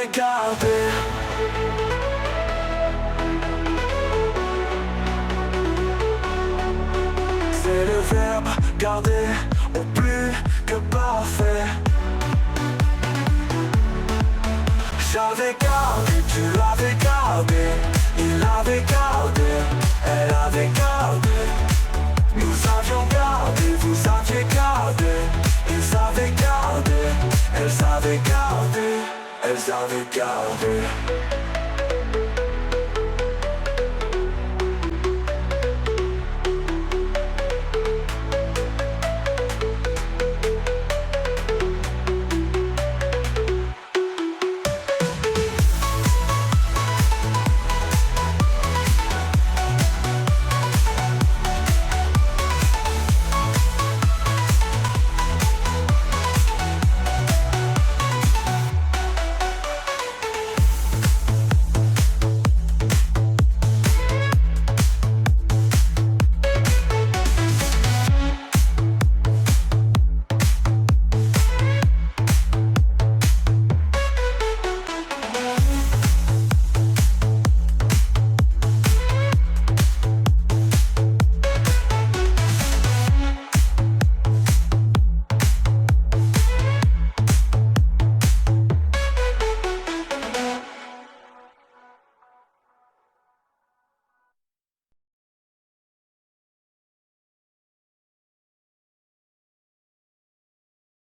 j'avais gardé. C'est le verbe garder au plus que parfait. J'avais gardé, tu l'avais gardé, il avait gardé, elle avait gardé. Nous avions gardé, vous aviez gardé, ils avaient gardé, elles avaient gardé, elles avaient gardé.